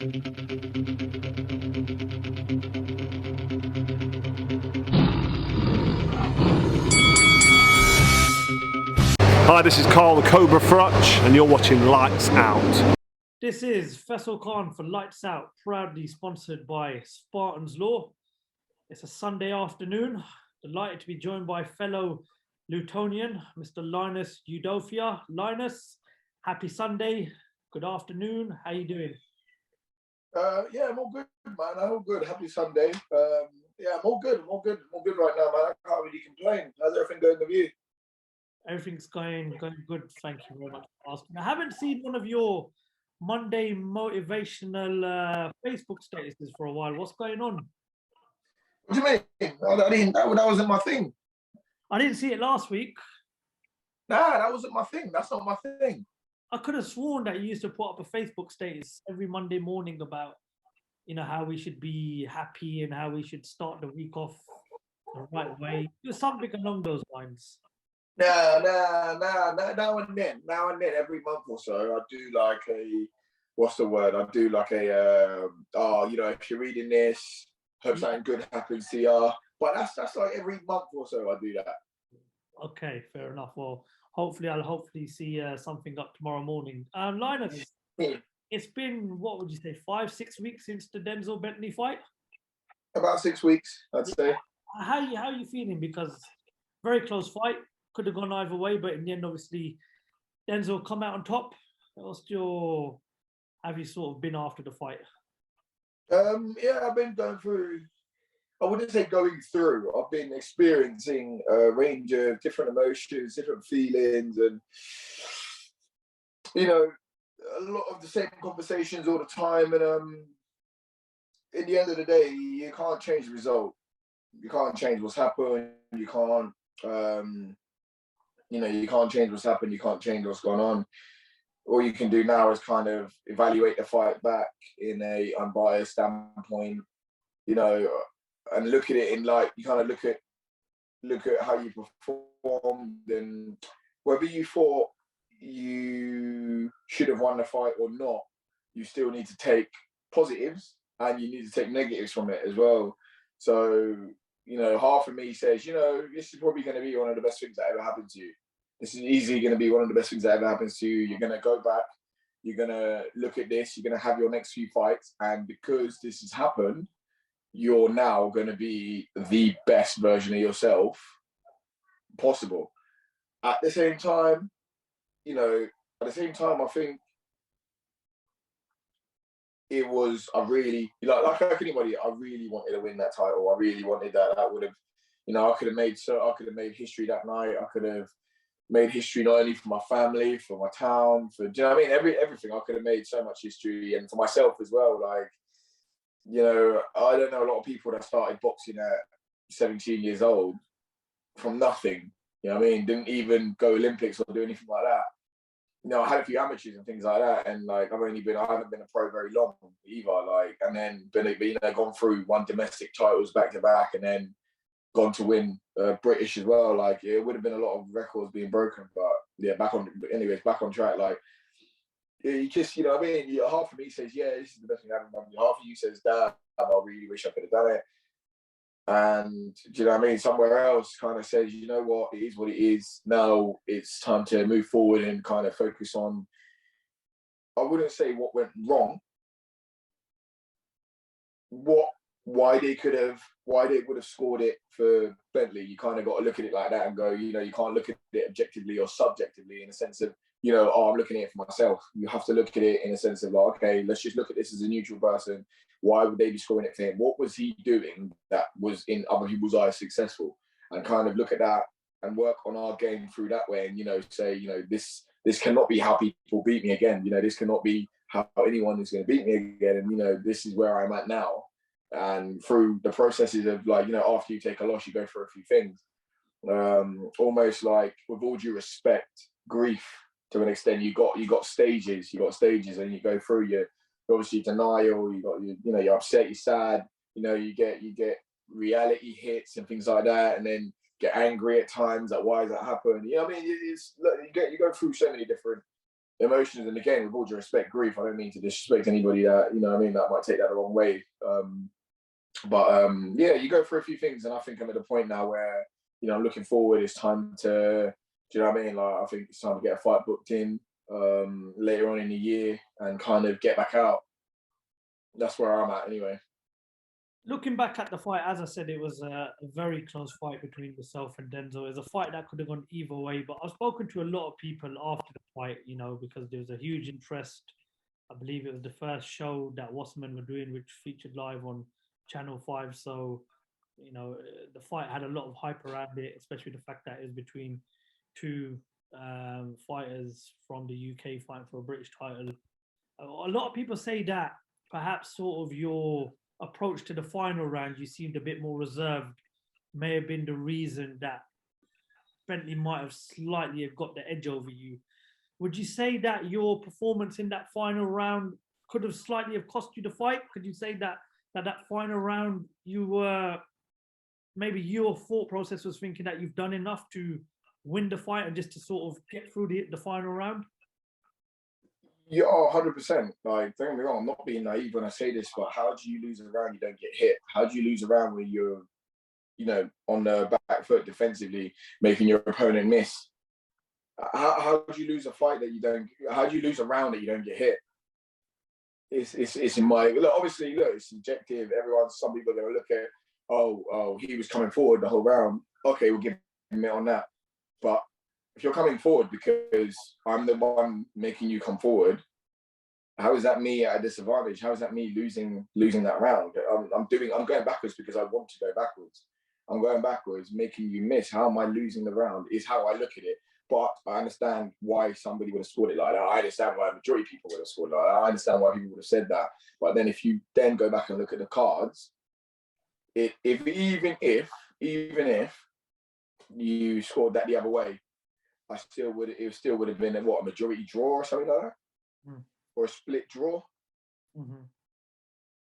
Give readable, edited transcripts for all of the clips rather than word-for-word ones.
Hi, this is Carl the Cobra Frutch, and you're watching Lights Out. This is Faisal Khan for Lights Out, proudly sponsored by Spartans Law. It's a Sunday afternoon. Delighted to be joined by fellow Lutonian, Mr. Linus Udofia. Linus, happy Sunday. Good afternoon. How you doing? Yeah, I'm all good, man. I'm all good. Happy Sunday. Yeah, I'm all good. I'm all good right now, man. I can't really complain. How's everything going with you? Everything's going good. Thank you very much for asking. I haven't seen one of your Monday motivational Facebook statuses for a while. What's going on? What do you mean? That wasn't my thing. I didn't see it last week. Nah, that wasn't my thing. That's not my thing. I could have sworn that you used to put up a Facebook status every Monday morning about, how we should be happy and how we should start the week off the right way. It was something along those lines. Nah. Now and then, every month or so, I do like a, what's the word? I do like a, if you're reading this, hope something good happens to you. But that's like every month or so I do that. Okay, fair enough. Well, I'll see something up tomorrow morning. Linus, it's been, what would you say, 5-6 weeks since the Denzel Bentley fight? About 6 weeks, I'd say. How are you feeling? Because very close fight, could have gone either way, but in the end, obviously, Denzel come out on top. Have you sort of been after the fight? Yeah, I've been going through. I wouldn't say going through. I've been experiencing a range of different emotions, different feelings, and a lot of the same conversations all the time. And in the end of the day, you can't change the result. You can't change what's happened. You can't. You can't change what's happened. You can't change what's gone on. All you can do now is kind of evaluate the fight back in a unbiased standpoint. And look at it in like, you kind of look at how you performed and whether you thought you should have won the fight or not. You still need to take positives and you need to take negatives from it as well. So, half of me says, this is probably going to be one of the best things that ever happened to you. This is easily going to be one of the best things that ever happens to you. You're going to go back. You're going to look at this. You're going to have your next few fights. And because this has happened, you're now going to be the best version of yourself possible. At the same time, I think it was, I really, like anybody, I really wanted to win that title. I really wanted that. That would have, I could have made history that night. I could have made history not only for my family, for my town, for, do you know what I mean? Everything. I could have made so much history, and for myself as well. Like, I don't know a lot of people that started boxing at 17 years old from nothing. You know what I mean? Didn't even go Olympics or do anything like that. I had a few amateurs and things like that, and like I haven't been a pro very long either. Like, and then gone through won domestic titles back to back, and then gone to win British as well. Like, it would have been a lot of records being broken, but yeah, back on track. Like, you just, what I mean? Half of me says, yeah, this is the best thing I've ever done. Half of you says, damn, I really wish I could have done it. And do you know what I mean? Somewhere else kind of says, you know what, it is what it is. Now it's time to move forward and kind of focus on, I wouldn't say what went wrong, why they would have scored it for Bentley. You kind of got to look at it like that and go, you can't look at it objectively or subjectively in a sense of, I'm looking at it for myself. You have to look at it in a sense of like, okay, let's just look at this as a neutral person. Why would they be scoring it for him? What was he doing that was in other people's eyes successful? And kind of look at that and work on our game through that way. And, say, this cannot be how people beat me again. This cannot be how anyone is going to beat me again. And, this is where I'm at now. And through the processes of like, after you take a loss, you go through a few things. Almost like, with all due respect, grief to an extent. You got stages, and you go through your obviously denial. You're upset, you're sad. You get reality hits and things like that, and then get angry at times. Like, why does that happen? I mean, you go through so many different emotions, and again, with all due respect, grief. I don't mean to disrespect anybody that, you know what I mean, that might take that the wrong way. Yeah, you go through a few things, and I think I'm at a point now where, you know, I'm looking forward. It's time to, do you know what I mean? Like, I think it's time to get a fight booked in later on in the year and kind of get back out. That's where I'm at anyway. Looking back at the fight, as I said, it was a very close fight between yourself and Denzel. It was a fight that could have gone either way, but I've spoken to a lot of people after the fight, you know, because there was a huge interest. I believe it was the first show that Wasserman were doing, which featured live on Channel 5. So, you know, the fight had a lot of hype around it, especially the fact that it was between two fighters from the UK fighting for a British title. A lot of people say that perhaps sort of your approach to the final round, you seemed a bit more reserved, may have been the reason that Bentley might have slightly have got the edge over you. Would you say that your performance in that final round could have slightly have cost you the fight? Could you say that that final round you were, maybe your thought process was thinking that you've done enough to win the fight and just to sort of get through the final round? Yeah, 100%. Like, don't get me wrong, I'm not being naive when I say this, but how do you lose a round you don't get hit? How do you lose a round when you're, you know, on the back foot defensively, making your opponent miss? How do you lose a fight that you don't? How do you lose a round that you don't get hit? It's in my look. Obviously, look, it's subjective. Some people are going to look at, oh, he was coming forward the whole round. Okay, we'll give him it on that. But if you're coming forward because I'm the one making you come forward, how is that me at a disadvantage? How is that me losing that round? I'm going backwards because I want to go backwards. I'm going backwards, making you miss. How am I losing the round? Is how I look at it. But I understand why somebody would have scored it like that. I understand why a majority of people would have scored like that. I understand why people would have said that. But then if you then go back and look at the cards, even if you scored that the other way, it still would have been a majority draw or something like that, or a split draw. Mm-hmm.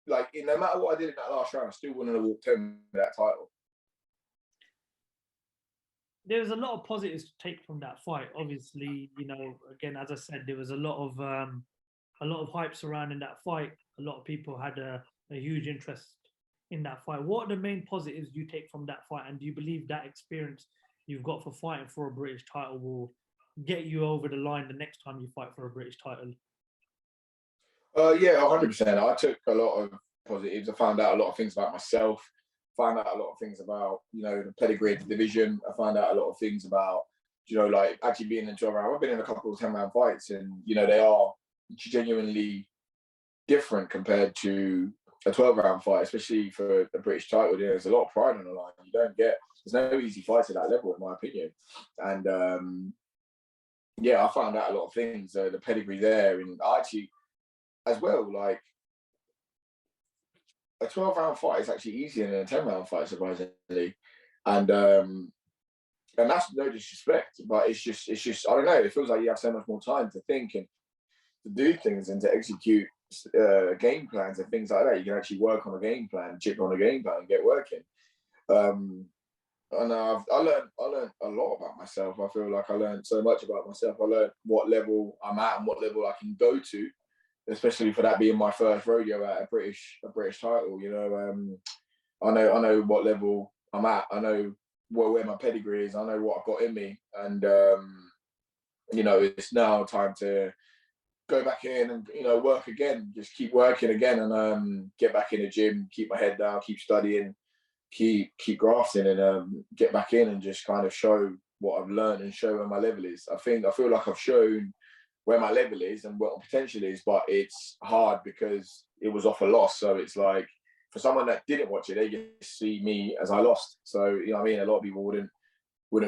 Like, no matter what I did in that last round, I still wouldn't have walked home with that title. There's a lot of positives to take from that fight. Obviously, you know, again, as I said, there was a lot of hype surrounding that fight. A lot of people had a huge interest in that fight. What are the main positives you take from that fight, and do you believe that experience you've got for fighting for a British title will get you over the line the next time you fight for a British title? Yeah, 100%. I took a lot of positives. I found out a lot of things about myself. Found out a lot of things about, you know, the pedigree of the division. I found out a lot of things about, you know, like actually being in 12 round. I've been in a couple of 10-round fights, and, you know, they are genuinely different compared to a 12-round fight, especially for the British title. You know, there's a lot of pride on the line. There's no easy fight at that level, in my opinion. And yeah, I found out a lot of things, the pedigree there, and I actually, as well, like, a 12-round fight is actually easier than a 10-round fight, surprisingly. And that's no disrespect, but it's just I don't know, it feels like you have so much more time to think and to do things and to execute game plans and things like that. You can actually work on a game plan, chip on a game plan and get working. And I learned a lot about myself. I feel like I learned so much about myself. I learned what level I'm at and what level I can go to, especially for that being my first rodeo at a British title. You know, I know what level I'm at. I know where my pedigree is. I know what I've got in me, and you know, it's now time to go back in and, you know, work again. Just keep working again and get back in the gym. Keep my head down. Keep studying. Keep grafting and get back in and just kind of show what I've learned and show where my level is. I feel like I've shown where my level is and what my potential is, but it's hard because it was off a loss. So it's like, for someone that didn't watch it, they just see me as I lost. So, you know what I mean? A lot of people wouldn't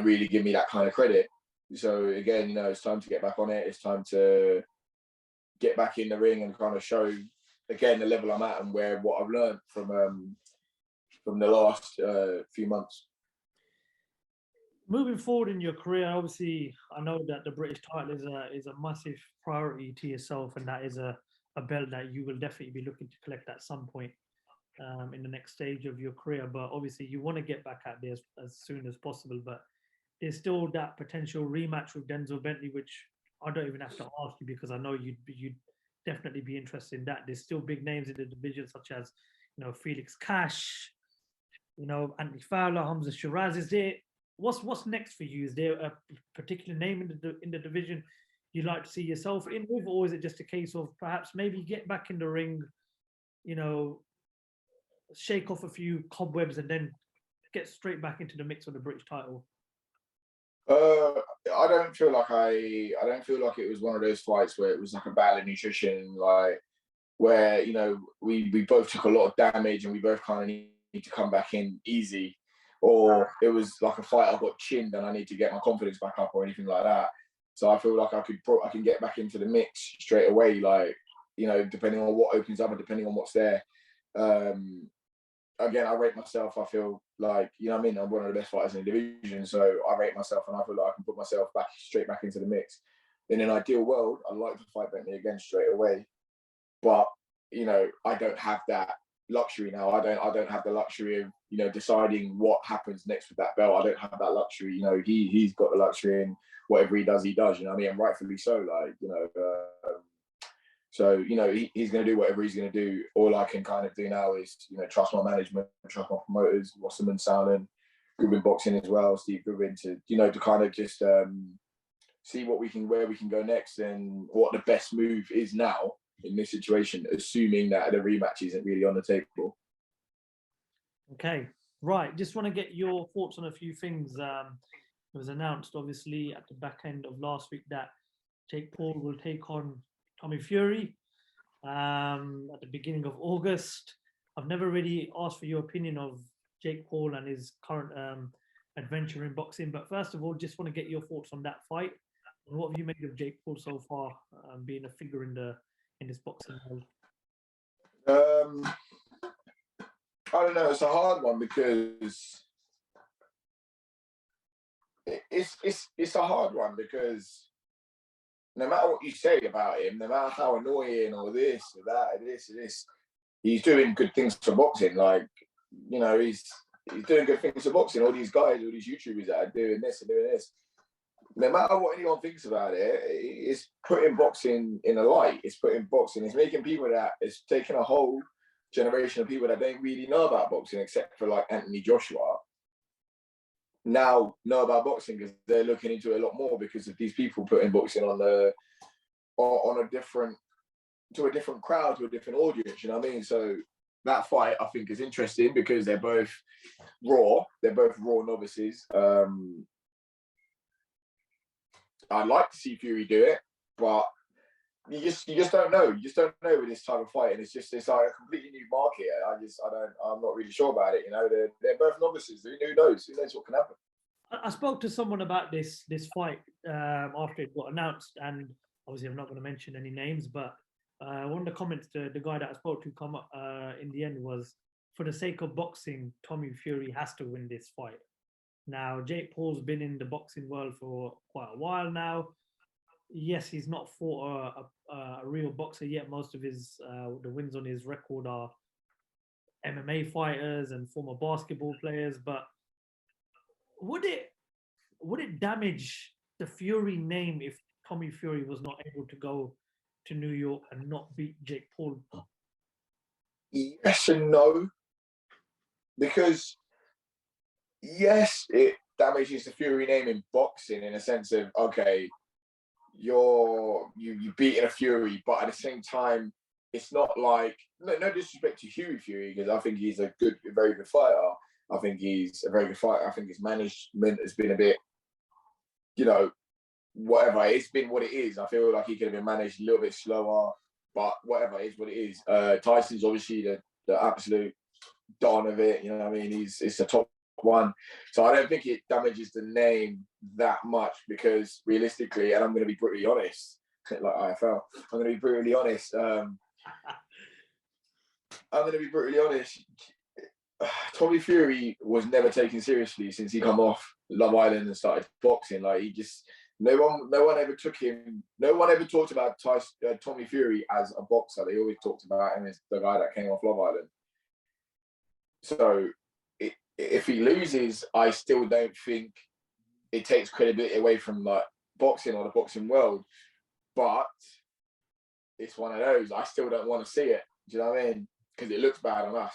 really give me that kind of credit. So again, you know, it's time to get back on it. It's time to get back in the ring and kind of show again the level I'm at and what I've learned from the last few months. Moving forward in your career, obviously, I know that the British title is a massive priority to yourself, and that is a belt that you will definitely be looking to collect at some point in the next stage of your career. But obviously, you want to get back at this as soon as possible. But there's still that potential rematch with Denzel Bentley, which I don't even have to ask you because I know you'd definitely be interested in that. There's still big names in the division such as, Felix Cash, Anthony Fowler, Hamza Shiraz. Is there what's next for you? Is there a particular name in the division you'd like to see yourself in with, or is it just a case of perhaps maybe get back in the ring, shake off a few cobwebs and then get straight back into the mix of the British title? I don't feel like it was one of those fights where it was like a battle of nutrition, like where we both took a lot of damage and we both kind of need to come back in easy, or it was like a fight I got chinned and I need to get my confidence back up or anything like that. So I feel like I can get back into the mix straight away, like depending on what opens up and depending on what's there. Again, I rate myself. I feel like, I'm one of the best fighters in the division. So I rate myself and I feel like I can put myself straight back into the mix. In an ideal world, I'd like to fight Bentley again straight away. But, I don't have that luxury now. I don't have the luxury of, deciding what happens next with that belt. I don't have that luxury. He's got the luxury, and whatever he does, and rightfully so. So, he's going to do whatever he's going to do. All I can kind of do now is, trust my management, trust my promoters, Wasserman, Salmon, Goodwin Boxing as well, Steve Goodwin, to kind of just see where we can go next and what the best move is now in this situation, assuming that the rematch isn't really on the table. Okay, right. Just want to get your thoughts on a few things. It was announced, obviously, at the back end of last week that Jake Paul will take on Tommy Fury at the beginning of August. I've never really asked for your opinion of Jake Paul and his current adventure in boxing, but first of all, just want to get your thoughts on that fight. And what have you made of Jake Paul so far, being a figure in this boxing world? I don't know. It's a hard one because it's a hard one because no matter what you say about him, no matter how annoying or this or that or this or this, he's doing good things for boxing. Like, he's doing good things for boxing. All these guys, all these YouTubers that are doing this and doing this. No matter what anyone thinks about it, it's putting boxing in a light. It's making people it's taking a whole generation of people that don't really know about boxing, except for like Anthony Joshua, now know about boxing because they're looking into it a lot more because of these people putting boxing on a different crowd, to a different audience. You know what I mean? So that fight I think is interesting because they're both raw novices. I'd like to see Fury do it, but you just don't know. You just don't know with this type of fight, and it's like a completely new market. I'm not really sure about it. They're both novices. Who knows? Who knows what can happen? I spoke to someone about this fight after it got announced, and obviously I'm not going to mention any names, but one of the comments the guy that I spoke to come up in the end was, for the sake of boxing, Tommy Fury has to win this fight. Now, Jake Paul's been in the boxing world for quite a while now. Yes, he's not fought a real boxer yet. Most of the wins on his record are MMA fighters and former basketball players. But would it damage the Fury name if Tommy Fury was not able to go to New York and not beat Jake Paul? Yes and no, because yes, it damages the Fury name in boxing in a sense of, okay, you're beating a Fury, but at the same time, it's not like, no disrespect to Hughie Fury, because I think he's a very good fighter. I think he's a very good fighter. I think his management has been a bit, whatever. It's been what it is. I feel like he could have been managed a little bit slower, but whatever, it is what it is. Tyson's obviously the absolute don of it. You know what I mean? It's the top one. So I don't think it damages the name that much because realistically, and I'm going to be brutally honest, like IFL, I'm going to be brutally honest. Tommy Fury was never taken seriously since he come off Love Island and started boxing. Like no one ever took him. No one ever talked about Tommy Fury as a boxer. They always talked about him as the guy that came off Love Island. So if he loses, I still don't think it takes credibility away from like boxing or the boxing world. But it's one of those. I still don't want to see it. Do you know what I mean? Because it looks bad on us.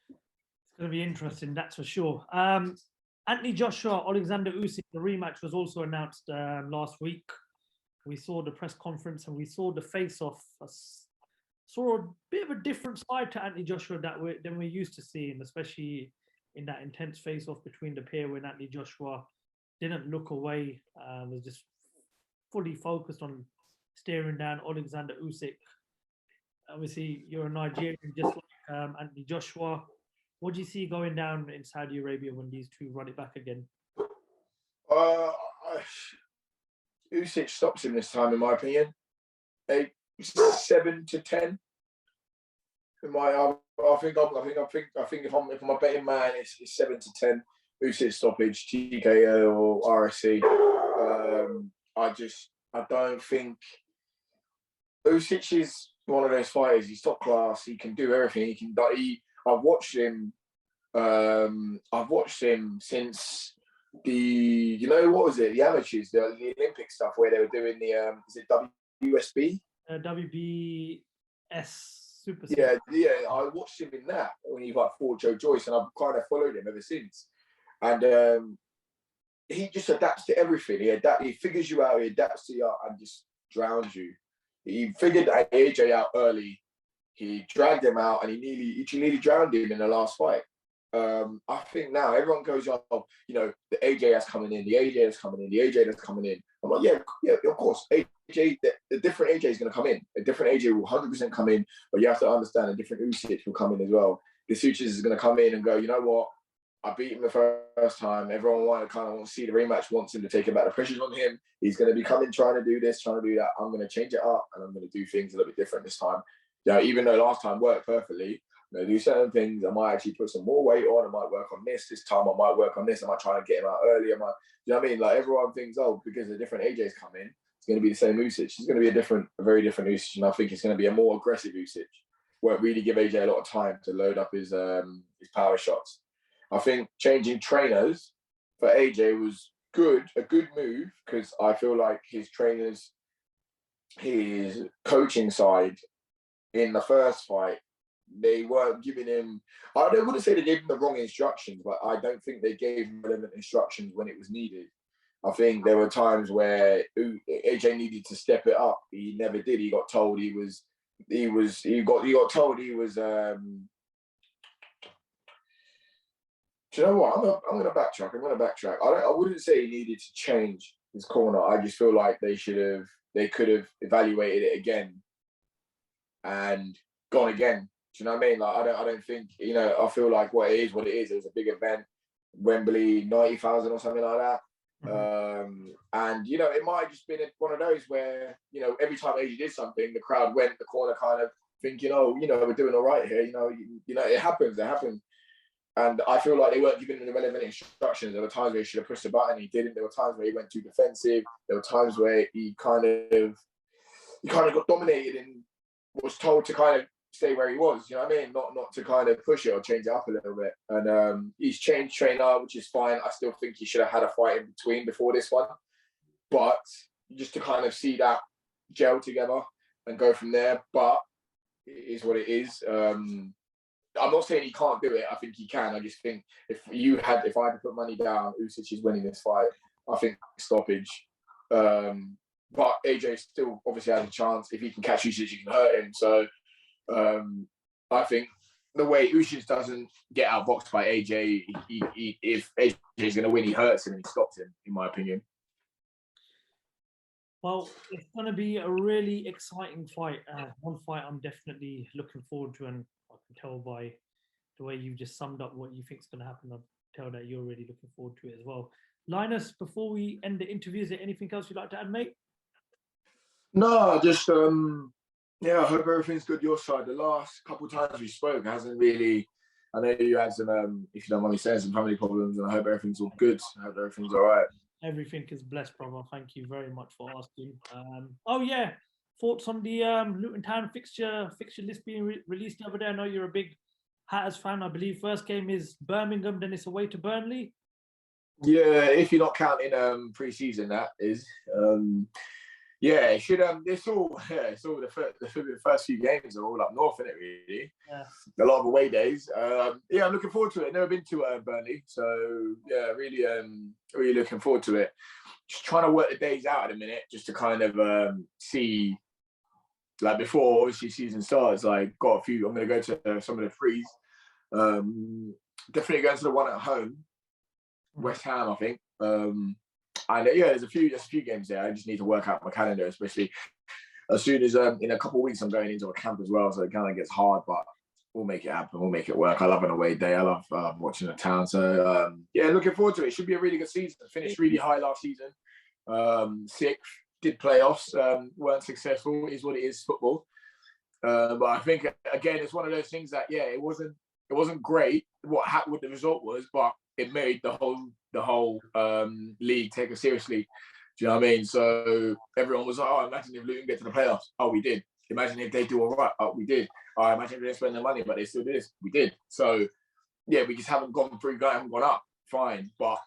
It's going to be interesting, that's for sure. Anthony Joshua, Alexander Usyk, the rematch was also announced last week. We saw the press conference and we saw the face-off. Saw a bit of a different side to Anthony Joshua than we're used to seeing, especially in that intense face-off between the pair when Anthony Joshua didn't look away, was just fully focused on staring down Alexander Usyk. Obviously, you're a Nigerian, just like Anthony Joshua. What do you see going down in Saudi Arabia when these two run it back again? Usyk stops him this time, in my opinion. 7-10. I think if I'm a betting man, it's 7-10. Usyk stoppage, TKO or RSC. I don't think Usyk is one of those fighters. He's top class. He can do everything. I've watched him since the the amateurs, the Olympic stuff where they were doing the is it WSB? WBS Super. Yeah. I watched him in that when he fought Joe Joyce, and I've kind of followed him ever since. And he just adapts to everything. He figures you out. He adapts to you and just drowns you. He figured AJ out early. He dragged him out, and he nearly drowned him in the last fight. I think now everyone goes, oh, the AJ that's coming in, the AJ that's coming in, the AJ that's coming in. I'm like, yeah, of course. AJ, the different AJ is going to come in. A different AJ will 100% come in, but you have to understand a different Usyk will come in as well. The Usyk is going to come in and go, you know what? I beat him the first time. Everyone wants to see the rematch, wants him to take it back. The pressure's on him. He's going to be coming, trying to do this, trying to do that. I'm going to change it up, and I'm going to do things a little bit different this time. Even though last time worked perfectly, do certain things. I might actually put some more weight on. I might work on this time. I might work on this. I might try and get him out early. You know what I mean? Like, everyone thinks, because a different AJ's come in, it's going to be the same Usyk. It's going to be a very different Usyk, and I think it's going to be a more aggressive Usyk. Won't really give AJ a lot of time to load up his power shots. I think changing trainers for AJ was a good move, because I feel like his trainers, his coaching side in the first fight, they weren't giving him, I wouldn't say they gave him the wrong instructions, but I don't think they gave him relevant instructions when it was needed. I think there were times where AJ needed to step it up. He never did. He got told he got told he was do you know what? I'm going to backtrack. I wouldn't say he needed to change his corner. I just feel like they could have evaluated it again and gone again. Do you know what I mean? Like, I don't think, I feel like what it is. It was a big event, Wembley, 90,000 or something like that. Mm-hmm. And, it might have just been one of those where, every time AJ did something, the crowd went the corner kind of thinking, we're doing all right here. It happens. And I feel like they weren't giving him the relevant instructions. There were times where he should have pushed the button, he didn't. There were times where he went too defensive. There were times where he kind of got dominated and was told to kind of stay where he was. You know what I mean? Not to kind of push it or change it up a little bit. And he's changed trainer, which is fine. I still think he should have had a fight in between before this one. But just to kind of see that gel together and go from there. But it is what it is. I'm not saying he can't do it. I think he can. I just think if I had to put money down, Usyk is winning this fight. I think stoppage. But AJ still obviously has a chance. If he can catch Usyk, he can hurt him. So I think the way Usyk doesn't get outboxed by AJ, if AJ is going to win, he hurts him and he stops him, in my opinion. Well, it's going to be a really exciting fight. One fight I'm definitely looking forward to, and I can tell by the way you just summed up what you think is going to happen. I can tell that you're really looking forward to it as well. Linus, before we end the interview, is there anything else you'd like to add, mate? No, just I hope everything's good your side. The last couple of times we spoke hasn't really. I know you had some, if you don't mind me saying, some family problems, and I hope everything's all good. I hope everything's all right. Everything is blessed, brother. Thank you very much for asking. Thoughts on the Luton Town fixture list being released the other day? I know you're a big Hatters fan. I believe first game is Birmingham, then it's away to Burnley. Yeah, if you're not counting pre-season, that is. Yeah, it should. It's all. Yeah, it's all the first few games are all up north, isn't it? Really, Yeah. a lot of away days. Yeah, I'm looking forward to it. Never been to Burnley, so yeah, really, really looking forward to it. Just trying to work the days out at a minute, just to kind of see. Like before, obviously, season starts. Like, got a few. I'm going to go to some of the frees. Definitely going to the one at home, West Ham, I think. And yeah, there's a few games there. I just need to work out my calendar, especially as soon as in a couple of weeks I'm going into a camp as well. So it kind of gets hard, but we'll make it happen. We'll make it work. I love an away day. I love watching the town. So yeah, looking forward to it. It should be a really good season. Finished really high last season. Sixth, did playoffs. Weren't successful. Is what it is. Football. But I think again, it's one of those things that it wasn't great what the result was, but it made the whole league take it seriously. Do you know what I mean? So everyone was like, "Oh, imagine if Luton get to the playoffs." Oh, we did. Imagine if they do all right. Oh, we did. Oh, imagine if they spend their money, but they still did this. We did. So yeah, we just haven't gone through, haven't gone up. Fine, but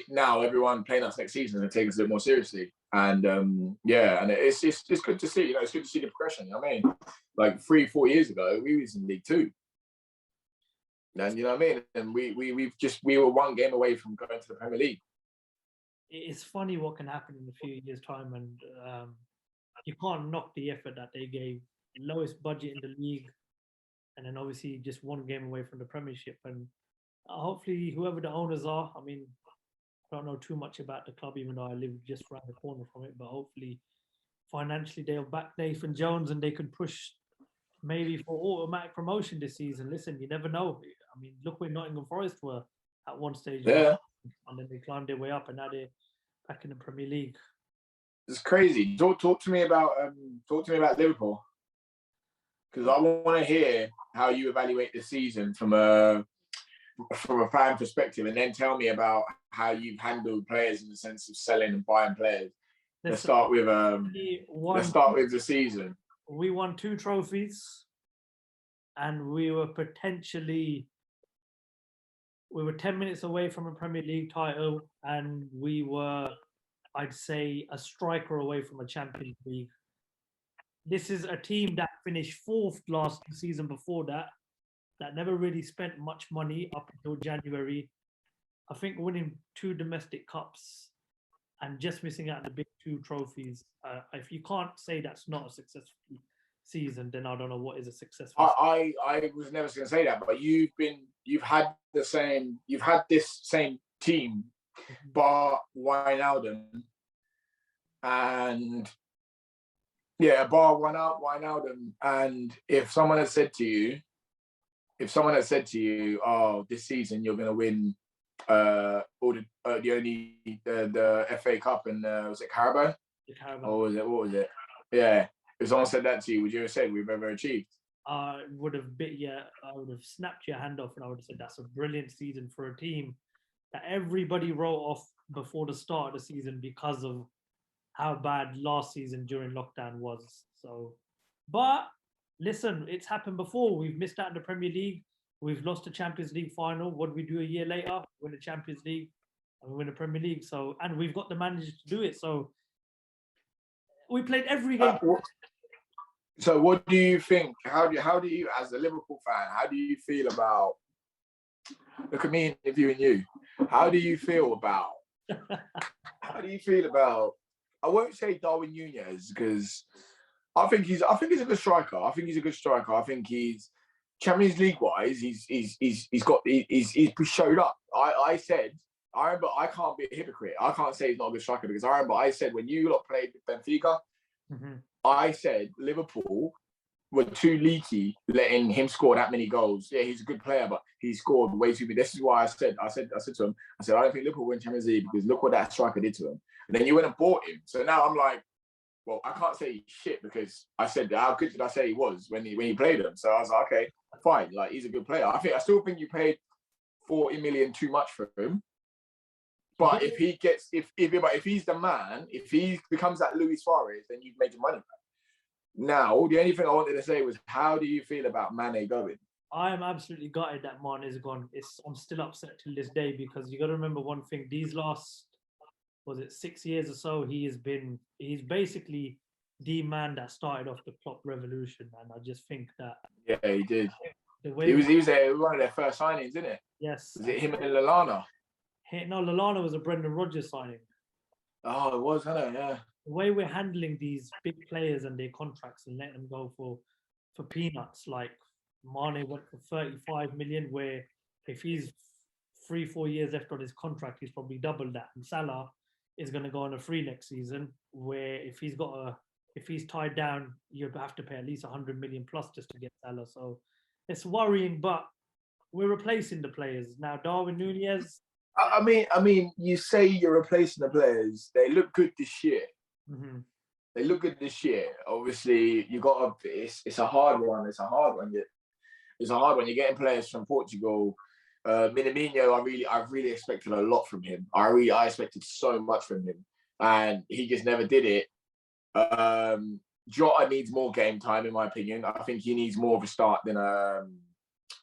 now everyone playing us next season and take us a bit more seriously. And yeah, and it's good to see. It's good to see the progression. You know what I mean? Like 3-4 years ago, we was in League Two. And you know what I mean? And we were one game away from going to the Premier League. It's funny what can happen in a few years' time, and you can't knock the effort that they gave. Lowest budget in the league, and then obviously just one game away from the Premiership. And hopefully, whoever the owners are, I mean, I don't know too much about the club, even though I live just around the corner from it. But hopefully, financially, they'll back Nathan Jones and they can push maybe for automatic promotion this season. Listen, you never know. I mean, look where Nottingham Forest were at one stage. Yeah. And then they climbed their way up, and now they're back in the Premier League. It's crazy. Talk to me about Liverpool, because I want to hear how you evaluate the season from a fan perspective, and then tell me about how you've handled players in the sense of selling and buying players. Let's start with the season. We won 2 trophies, and we were 10 minutes away from a Premier League title, and we were, I'd say, a striker away from a Champions League. This is a team that finished 4th last season before that never really spent much money up until January. I think winning 2 domestic cups and just missing out the big 2 trophies. If you can't say that's not a successful season, then I don't know what is a successful. I was never going to say that, but you've had this same team, bar Wijnaldum, and bar Wijnaldum. And if someone had said to you, "Oh, this season you're going to win the FA Cup and was it Carabao? Or what was it? Yeah. If someone said that to you, would you have said we've ever achieved? I would have snapped your hand off, and I would have said that's a brilliant season for a team that everybody wrote off before the start of the season because of how bad last season during lockdown was. So, but listen, it's happened before. We've missed out in the Premier League. We've lost the Champions League final. What do we do a year later? Win the Champions League and win the Premier League. So, and we've got the managers to do it. So, we played every game. So what do you think? How do you, as a Liverpool fan, how do you feel about? Look at me interviewing you. How do you feel about? I won't say Darwin Núñez, because I think he's a good striker. I think he's Champions League wise. He's showed up. I remember, I can't be a hypocrite. I can't say he's not a good striker, because I remember I said when you lot played with Benfica. Mm-hmm. I said Liverpool were too leaky, letting him score that many goals. Yeah, he's a good player, but he scored way too many. This is why I said to him, I don't think Liverpool win Champions League because look what that striker did to him. And then you went and bought him. So now I'm like, well, I can't say shit, because I said, how good did I say he was when he played him? So I was like, okay, fine. Like, he's a good player. I still think you paid 40 million too much for him. But if he's the man, if he becomes that Luis Suarez, then you've made your money back. Now, the only thing I wanted to say was, how do you feel about Mane going? I am absolutely gutted that Mane is gone. I'm still upset till this day because you got to remember one thing. These last, was it 6 years or so, he's basically the man that started off the Klopp revolution. And I just think that Yeah, he did. the way He was one of their first signings, isn't it? yes, Was it him and Lallana? no, Lallana was a Brendan Rodgers signing. Oh, it was, wasn't it? Yeah. The way we're handling these big players and their contracts and letting them go for peanuts, like Mane went for 35 million, where if he's 3-4 years left on his contract, he's probably doubled that. And Salah is going to go on a free next season, where if he's tied down, you have to pay at least 100 million plus just to get Salah. So it's worrying, but we're replacing the players now. Darwin Núñez. I mean, you say you're replacing the players. They look good this year. Mm-hmm. They look good this year. Obviously, you got to. It's a hard one. It's a hard one. You're getting players from Portugal. Minamino, I really expected a lot from him. I expected so much from him, and he just never did it. Jota needs more game time, in my opinion. I think he needs more of a start than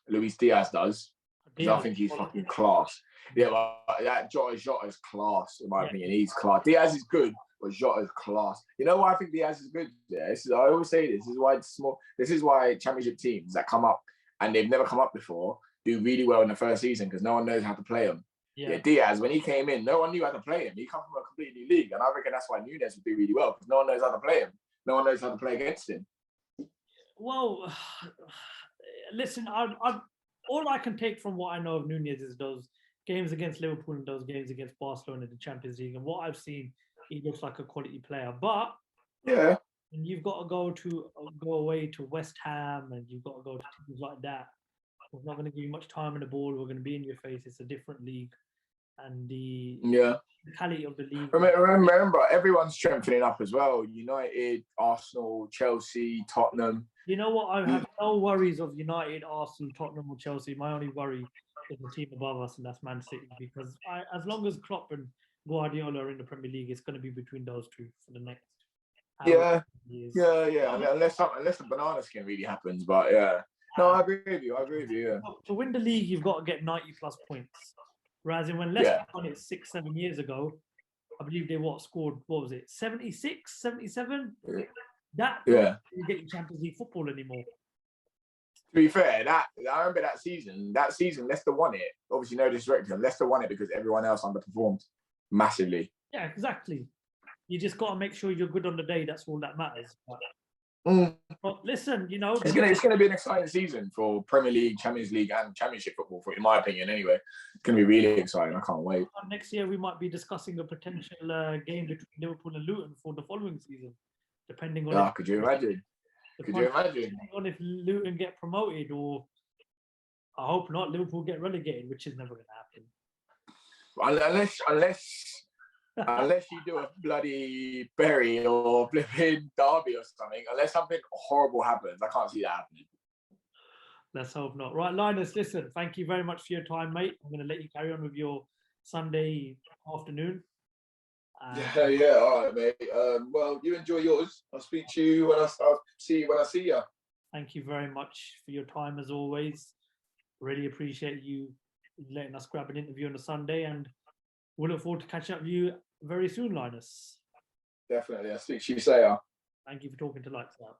Luis Diaz does. Because I think he's fucking class. Yeah, but that Jota is class, in my opinion. He's class. Diaz is good, but Jota is class. You know why I think Diaz is good? Yeah, I always say this. This is why Championship teams that come up and they've never come up before do really well in the first season because no one knows how to play them. Yeah, Diaz, when he came in, no one knew how to play him. He come from a completely new league, and I reckon that's why Núñez would do really well because no one knows how to play him. No one knows how to play against him. Well, listen, all I can take from what I know of Núñez is those games against Liverpool and those games against Barcelona in the Champions League. And what I've seen, he looks like a quality player. But yeah, and you've got to go away to West Ham, and you've got to go to teams like that. We're not going to give you much time on the ball. We're going to be in your face. It's a different league, and the quality of the league. Remember, everyone's strengthening up as well. United, Arsenal, Chelsea, Tottenham. You know what? I have no worries of United, Arsenal, Tottenham, or Chelsea. My only worry is the team above us, and that's Man City. Because as long as Klopp and Guardiola are in the Premier League, it's going to be between those two for the next. Yeah. Unless the banana skin really happens, but yeah. No, I agree with you. Yeah. To win the league, you've got to get 90 plus points. Whereas when Leicester won it 6-7 years ago, I believe they scored, what was it, 76, 77? That doesn't get you Champions League football anymore. To be fair, I remember that season. Leicester won it. Obviously, no disrespect to them. Leicester won it because everyone else underperformed massively. Yeah, exactly. You just got to make sure you're good on the day. That's all that matters. But listen, it's gonna be an exciting season for Premier League, Champions League, and Championship football. In my opinion, anyway, it's gonna be really exciting. I can't wait. Next year, we might be discussing a potential game between Liverpool and Luton for the following season, depending on. Could you imagine? Depending on if Luton get promoted, or I hope not, Liverpool get relegated, which is never going to happen. Unless you do a bloody Bury or flipping Derby or something, unless something horrible happens, I can't see that happening. Let's hope not. Right, Linus, listen, thank you very much for your time, mate. I'm going to let you carry on with your Sunday afternoon. Yeah, all right, mate. Well, you enjoy yours. I'll speak to you I'll see you when I see you. Thank you very much for your time, as always. Really appreciate you letting us grab an interview on a Sunday, and we'll look forward to catching up with you very soon, Linus. Definitely. I'll speak to you later. Thank you for talking to Lights Out.